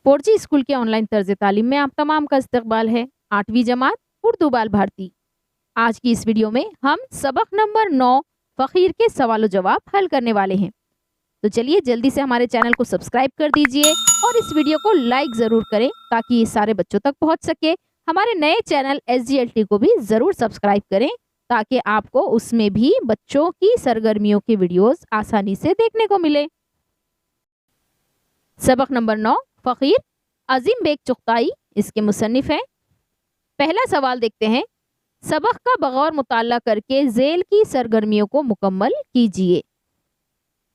4G school के online तर्ज तालीम में आप तमाम का इस्तकबाल है। 8वीं जमात उर्दू बाल भारती। आज की इस वीडियो में हम सबक नंबर 9 फ़कीर के सवाल जवाब हल करने वाले हैं। तो चलिए जल्दी से हमारे चैनल को सब्सक्राइब कर दीजिए और इस वीडियो को लाइक ज़रूर करें ताकि ये सारे बच्चों तक पहुंच सके। हमारे नए चैनल SGLT को भी ज़रूर सब्सक्राइब करें ताकि आपको उसमें भी बच्चों की सरगर्मियों के वीडियोस आसानी से देखने को मिले। सबक नंबर 9 फ़कीर अजीम बेग चुगताई इसके मुसन्निफ हैं। पहला सवाल देखते हैं। सबक का बगौर मुताला करके झेल की सरगर्मियों को मुकम्मल कीजिए।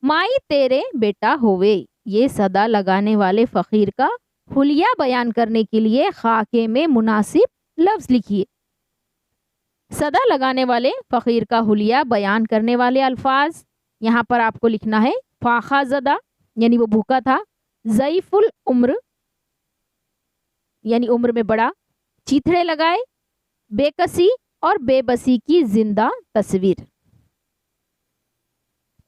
माई तेरे बेटा होवे, ये सदा लगाने वाले फ़कीर का हुलिया बयान करने के लिए खाके में मुनासिब लफ्ज़ लिखिए। सदा लगाने वाले फ़कीर का हुलिया बयान करने वाले अल्फाज यहाँ पर आपको लिखना है। फाखा ज़दा यानी वो भूखा था, ज़ईफुल उम्र यानी उम्र में बड़ा, चीथड़े लगाए, बेकसी और बेबसी की जिंदा तस्वीर।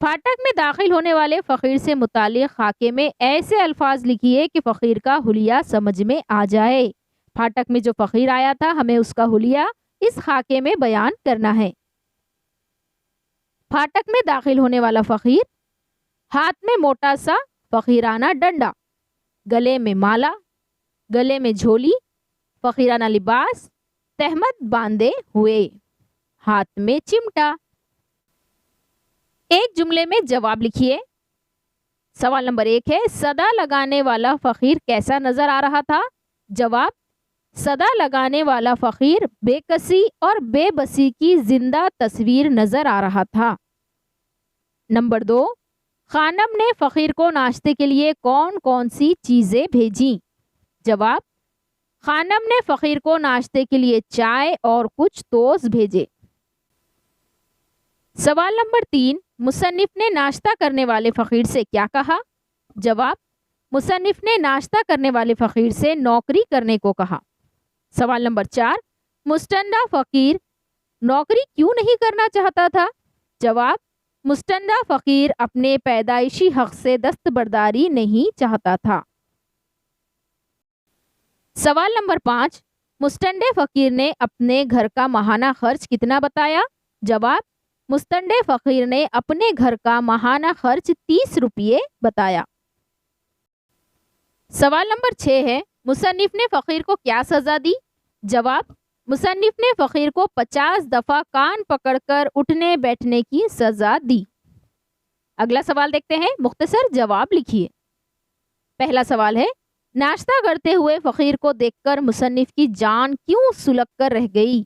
फाटक में दाखिल होने वाले फ़कीर से मुतालिक खाके में ऐसे अल्फाज लिखिए कि फ़कीर का हुलिया समझ में आ जाए। फाटक में जो फ़कीर आया था हमें उसका हुलिया इस खाके में बयान करना है। फाटक में दाखिल होने वाला फ़कीर, हाथ में मोटा सा फ़कीराना डंडा, गले में माला, गले में झोली, फ़कीराना लिबास, तहमत बांधे हुए, हाथ में चिमटा। एक जुमले में जवाब लिखिए। सवाल नंबर 1 है, सदा लगाने वाला फ़कीर कैसा नजर आ रहा था? जवाब, सदा लगाने वाला फ़कीर बेकसी और बेबसी की जिंदा तस्वीर नजर आ रहा था। नंबर 2, खानम ने फ़कीर को नाश्ते के लिए कौन कौन सी चीज़ें भेजी? जवाब, खानम ने फ़कीर को नाश्ते के लिए चाय और कुछ तोस भेजे। सवाल नंबर 3, मुसन्निफ ने नाश्ता करने वाले फ़कीर से क्या कहा? जवाब, मुसन्निफ ने नाश्ता करने वाले फ़कीर से नौकरी करने को कहा। सवाल नंबर 4, मुस्तंदा फ़कीर नौकरी क्यों नहीं करना चाहता था? जवाब, मुस्तंदा फ़कीर अपने पैदाइशी हक़ से दस्तबरदारी नहीं चाहता था। सवाल नंबर 5, मुस्तंदे फ़कीर ने अपने घर का माहाना खर्च कितना बताया? जवाब, मुस्तंदे फ़कीर ने अपने घर का माहाना खर्च 30 रुपये बताया। सवाल नंबर 6 है, मुसन्निफ ने फ़कीर को क्या सज़ा दी? जवाब, मुसन्निफ ने फ़कीर को 50 दफ़ा कान पकड़कर उठने बैठने की सज़ा दी। अगला सवाल देखते हैं, मुख्तसर जवाब लिखिए। पहला सवाल है, नाश्ता करते हुए फ़कीर को देखकर मुसन्निफ की जान क्यों सुलग कर रह गई?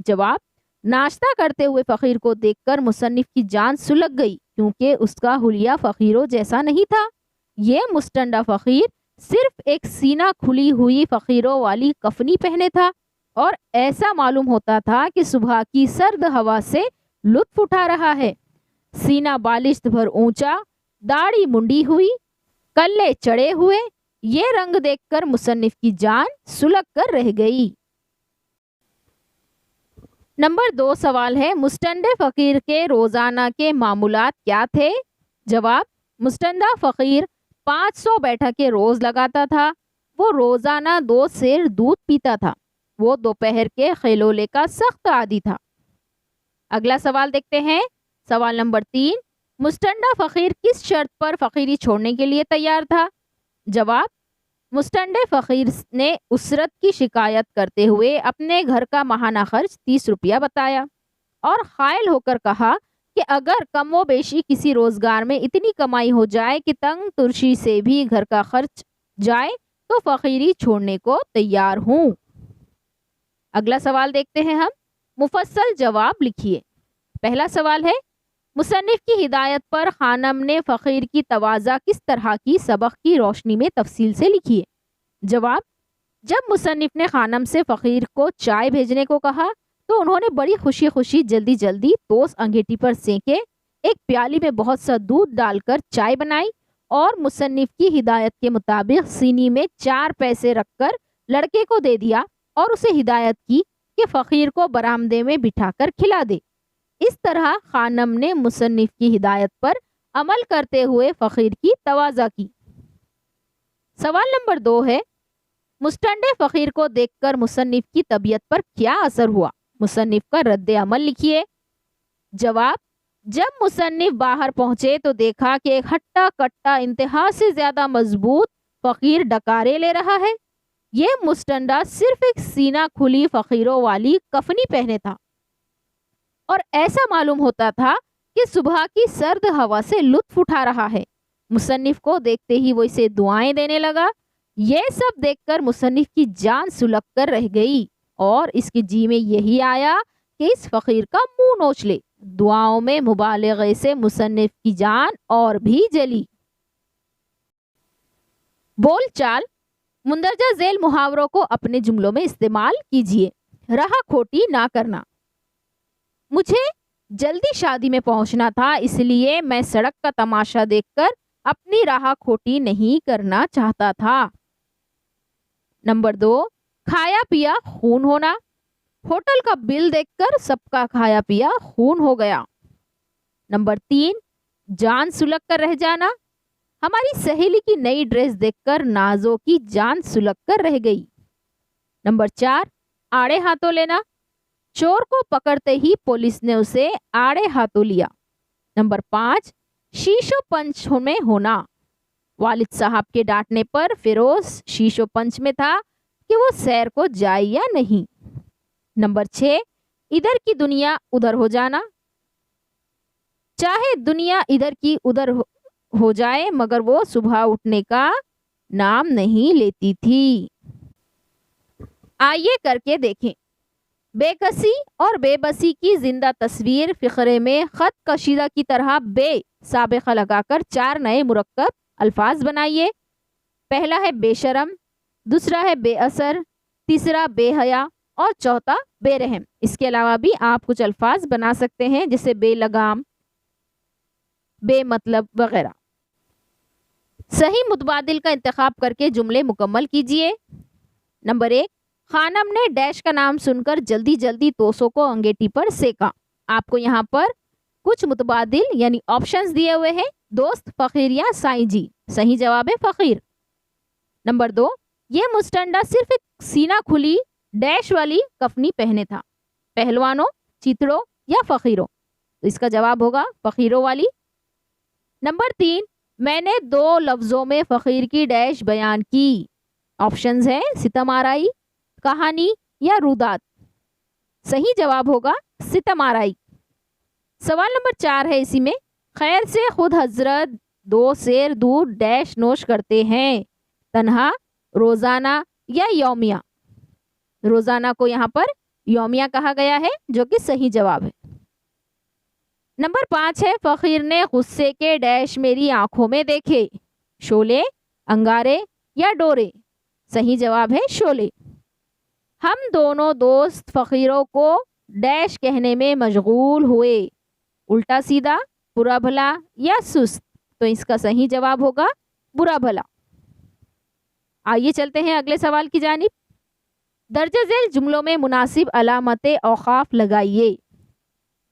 जवाब, नाश्ता करते हुए फ़कीर को देखकर मुसन्निफ की जान सुलग गई क्योंकि उसका हुलिया फ़कीरों जैसा नहीं था। ये मुस्तंदा फ़कीर सिर्फ एक सीना खुली हुई फ़कीरों वाली कफनी पहने था और ऐसा मालूम होता था कि सुबह की सर्द हवा से लुत्फ उठा रहा है। सीना बालिश्त भर ऊंचा, दाढ़ी मुंडी हुई, कल्ले चढ़े हुए, ये रंग देखकर मुसन्निफ की जान सुलग कर रह गई। नंबर 2 सवाल है, मुस्तंदे फ़कीर के रोज़ाना के मामूलात क्या थे? जवाब, मुस्तंदा फ़कीर 500 बैठकें रोज़ लगाता था। वो रोज़ाना 2 सेर दूध पीता था। वो दोपहर के खिलोले का सख्त आदी था। अगला सवाल देखते हैं। सवाल नंबर 3, मुस्तंदा फ़कीर किस शर्त पर फ़कीरी छोड़ने के लिए तैयार था? जवाब, मुस्तंदे फ़कीर ने उसरत की शिकायत करते हुए अपने घर का माहाना खर्च 30 रुपया बताया और ख़ायल होकर कहा कि अगर कम व बेशी किसी रोज़गार में इतनी कमाई हो जाए कि तंग तुर्शी से भी घर का खर्च जाए तो फ़कीरी छोड़ने को तैयार हूँ। अगला सवाल देखते हैं हम, मुफस्सल जवाब लिखिए। पहला सवाल है, मुसन्निफ की हिदायत पर खानम ने फ़कीर की तवाज़ा किस तरह की? सबक की रोशनी में तफसील से लिखिए। जवाब, जब मुसन्निफ ने खानम से फ़कीर को चाय भेजने को कहा तो उन्होंने बड़ी खुशी खुशी जल्दी जल्दी तोस अंगीठी पर सेंके, एक प्याली में बहुत सा दूध डालकर चाय बनाई और मुसन्निफ की हिदायत के मुताबिक सीनी में 4 पैसे रखकर लड़के को दे दिया और उसे हिदायत की कि फ़कीर को बरामदे में बिठाकर खिला दे। इस तरह खानम ने मुसन्निफ की हिदायत पर अमल करते हुए फ़कीर की तवाज़ा की। सवाल नंबर 2 है, मुस्टंडे फकीर को देखकर मुसन्निफ की तबीयत पर क्या असर हुआ? मुसन्निफ का रद्द अमल लिखिए। जवाब, जब मुसन्निफ बाहर पहुंचे तो देखा कि एक हट्टा कट्टा इंतहा से ज्यादा मजबूत फकीर डकारे ले रहा है। ये मुस्टंडा सिर्फ एक सीना खुली फकीरों वाली कफनी पहने था और ऐसा मालूम होता था कि सुबह की सर्द हवा से लुत्फ उठा रहा है। मुसन्निफ को देखते ही वो इसे दुआएं देने लगा। ये सब देखकर मुसन्निफ की जान सुलग कर रह गई और इसके जी में यही आया कि इस फकीर का मुंह नोच ले। दुआओं में मुबालगे से मुसन्निफ की जान और भी जली। बोल चाल, मुंदरजा झेल मुहावरों को अपने जुमलों में इस्तेमाल कीजिए। राह खोटी ना करना, मुझे जल्दी शादी में पहुंचना था, इसलिए मैं सड़क का तमाशा देखकर अपनी राह खोटी नहीं करना चाहता था। नंबर 2, खाया पिया खून होना, होटल का बिल देखकर सबका खाया पिया खून हो गया। नंबर 3, जान सुलग कर रह जाना, हमारी सहेली की नई ड्रेस देखकर नाजो की जान सुलग कर रह गई। नंबर 4, आड़े हाथों लेना, चोर को पकड़ते ही पुलिस ने उसे आड़े हाथों लिया। नंबर 5, शीशो पंच में होना, वालिद साहब के डांटने पर फिरोज शीशो पंच में था कि वो सैर को जाए या नहीं। नंबर 6, इधर की दुनिया उधर हो जाना, चाहे दुनिया इधर की उधर हो जाए मगर वो सुबह उठने का नाम नहीं लेती थी। आइए करके देखें। बेकसी और बेबसी की जिंदा तस्वीर फिक्रे में खत कशीदा की तरह बे साबिक़ा लगाकर 4 नए मुरक्कब अल्फाज बनाइए। पहला है बेशरम, दूसरा है बेअसर, तीसरा बेहया और चौथा बेरहम। इसके अलावा भी आप कुछ अल्फाज बना सकते हैं जैसे बेलगाम, बेमतलब वगैरह। सही मुतबादिल का इंतखाब करके जुमले मुकम्मल कीजिए। नंबर 1, खानम ने डैश का नाम सुनकर जल्दी जल्दी तोसों को अंगेठी पर सेका। आपको यहाँ पर कुछ मुतबादिल यानी ऑप्शंस दिए हुए हैं, दोस्त, फकीर या साईं जी। सही जवाब है फकीर। नंबर 2, ये मुस्टंडा सिर्फ एक सीना खुली डैश वाली कफनी पहने था। पहलवानों, चितड़ों या फकीरों? तो इसका जवाब होगा फकीरों वाली। नंबर 3, मैंने 2 लफ्जों में फकीर की डैश बयान की। ऑप्शंस हैं सितम आराई, कहानी या रुदात। सही जवाब होगा सितम आराई। सवाल नंबर 4 है इसी में, खैर से खुद हजरत 2 सेर दूर डैश नोश करते हैं, तन्हा, रोजाना या यौमिया? रोजाना को यहाँ पर यौमिया कहा गया है जो कि सही जवाब है। नंबर 5 है, फकीर ने गुस्से के डैश मेरी आंखों में देखे, शोले, अंगारे या डोरे? सही जवाब है शोले। हम दोनों दोस्त फकीरों को डैश कहने में मशगूल हुए, उल्टा सीधा, बुरा भला या सुस्त? तो इसका सही जवाब होगा बुरा भला। आइए चलते हैं अगले सवाल की जानिब। दर्ज झेल जुमलों में मुनासिब अलामत औकाफ लगाइए।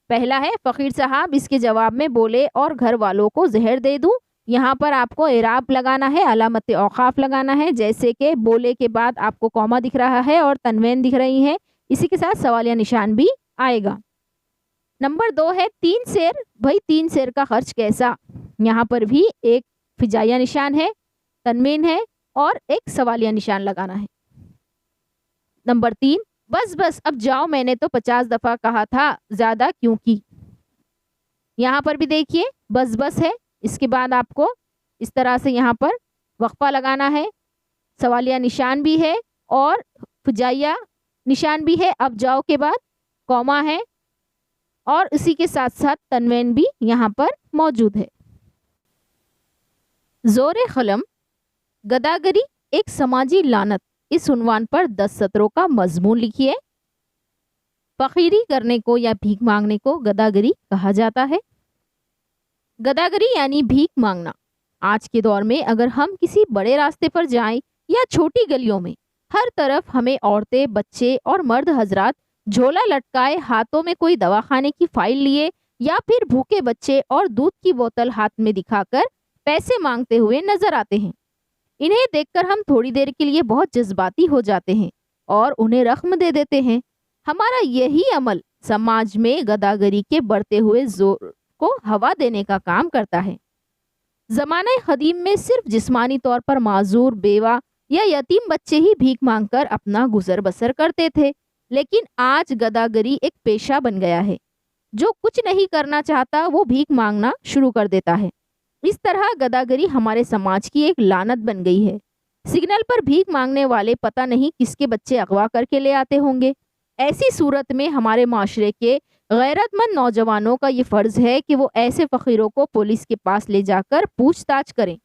पहला है, फकीर साहब इसके जवाब में बोले और घर वालों को जहर दे दूं। यहाँ पर आपको एराब लगाना है, अलामत औकाफ लगाना है। जैसे कि बोले के बाद आपको कॉमा दिख रहा है और तनवीन दिख रही है, इसी के साथ सवालिया निशान भी आएगा। नंबर 2 है, 3 सेर, भाई 3 सेर का खर्च कैसा? यहाँ पर भी एक फिजाइया निशान है, तनवीन है और एक सवालिया निशान लगाना है। नंबर 3, बस बस अब जाओ, मैंने तो 50 दफा कहा था, ज्यादा क्यों की? यहाँ पर भी देखिए बस बस है, इसके बाद आपको इस तरह से यहाँ पर वक्फा लगाना है, सवालिया निशान भी है और फुजाइया निशान भी है। अब जाओ के बाद कॉमा है और इसी के साथ साथ तनवीन भी यहाँ पर मौजूद है। जोरे खलम, गदागरी एक समाजी लानत, इस उन्वान पर 10 सत्रों का मजमून लिखिए। फकीरी करने को या भीख मांगने को गदागरी कहा जाता है। गदागरी यानी भीख मांगना। आज के दौर में अगर हम किसी बड़े रास्ते पर जाएं या छोटी गलियों में, हर तरफ हमें औरतें, बच्चे और मर्द हजरात झोला लटकाए, हाथों में कोई दवाखाने की फाइल लिए या फिर भूखे बच्चे और दूध की बोतल हाथ में दिखाकर पैसे मांगते हुए नजर आते हैं। انہیں دیکھ کر ہم تھوڑی دیر کے لیے بہت جذباتی ہو جاتے ہیں اور انہیں رقم دے دیتے ہیں۔ ہمارا یہی عمل سماج میں گداگری کے بڑھتے ہوئے زور کو ہوا دینے کا کام کرتا ہے۔ زمانہ قدیم میں صرف جسمانی طور پر معذور، بیوہ یا یتیم بچے ہی بھیک مانگ کر اپنا گزر بسر کرتے تھے، لیکن آج گداگری ایک پیشہ بن گیا ہے۔ جو کچھ نہیں کرنا چاہتا وہ بھیک مانگنا شروع کر دیتا ہے۔ اس طرح گداگری ہمارے سماج کی ایک لعنت بن گئی ہے۔ سگنل پر بھیک مانگنے والے پتہ نہیں کس کے بچے اغوا کر کے لے آتے ہوں گے۔ ایسی صورت میں ہمارے معاشرے کے غیرت مند نوجوانوں کا یہ فرض ہے کہ وہ ایسے فقیروں کو پولیس کے پاس لے جا کر پوچھ تاچھ کریں۔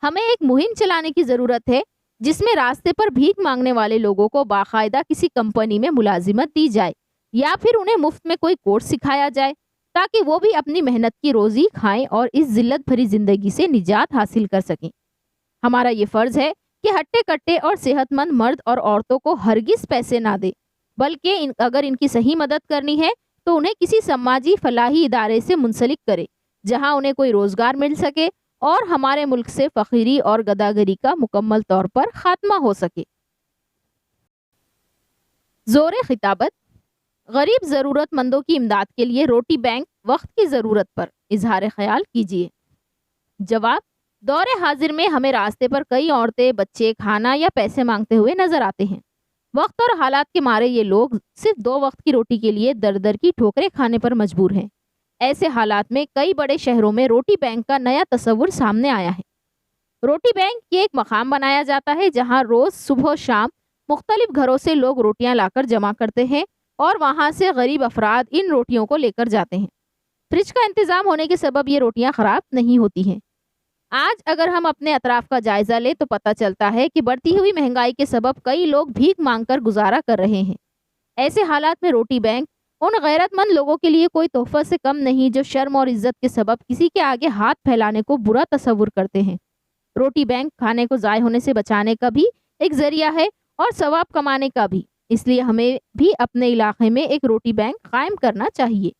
ہمیں ایک مہم چلانے کی ضرورت ہے جس میں راستے پر بھیک مانگنے والے لوگوں کو باقاعدہ کسی کمپنی میں ملازمت دی جائے یا پھر انہیں مفت میں کوئی کورس سکھایا جائے تاکہ وہ بھی اپنی محنت کی روزی کھائیں اور اس ذلت بھری زندگی سے نجات حاصل کر سکیں۔ ہمارا یہ فرض ہے کہ ہٹے کٹے اور صحت مند مرد اور عورتوں کو ہرگز پیسے نہ دے، بلکہ اگر ان کی صحیح مدد کرنی ہے تو انہیں کسی سماجی فلاحی ادارے سے منسلک کرے جہاں انہیں کوئی روزگار مل سکے اور ہمارے ملک سے فقیری اور گداگری کا مکمل طور پر خاتمہ ہو سکے۔ زور خطابت۔ غریب ضرورت مندوں کی امداد کے لیے روٹی بینک وقت کی ضرورت پر اظہار خیال کیجیے۔ جواب: دور حاضر میں ہمیں راستے پر کئی عورتیں، بچے کھانا یا پیسے مانگتے ہوئے نظر آتے ہیں۔ وقت اور حالات کے مارے یہ لوگ صرف 2 وقت کی روٹی کے لیے در در کی ٹھوکریں کھانے پر مجبور ہیں۔ ایسے حالات میں کئی بڑے شہروں میں روٹی بینک کا نیا تصور سامنے آیا ہے۔ روٹی بینک یہ ایک مقام بنایا جاتا ہے جہاں روز صبح و شام مختلف گھروں سے لوگ روٹیاں لا کر جمع کرتے ہیں اور وہاں سے غریب افراد ان روٹیوں کو لے کر جاتے ہیں۔ فریج کا انتظام ہونے کے سبب یہ روٹیاں خراب نہیں ہوتی ہیں۔ آج اگر ہم اپنے اطراف کا جائزہ لیں تو پتہ چلتا ہے کہ بڑھتی ہوئی مہنگائی کے سبب کئی لوگ بھیک مانگ کر گزارا کر رہے ہیں۔ ایسے حالات میں روٹی بینک ان غیرت مند لوگوں کے لیے کوئی تحفہ سے کم نہیں جو شرم اور عزت کے سبب کسی کے آگے ہاتھ پھیلانے کو برا تصور کرتے ہیں۔ روٹی بینک کھانے کو ضائع ہونے سے بچانے کا بھی ایک ذریعہ ہے اور ثواب کمانے کا بھی، اس لیے ہمیں بھی اپنے علاقے میں ایک روٹی بینک قائم کرنا چاہیے۔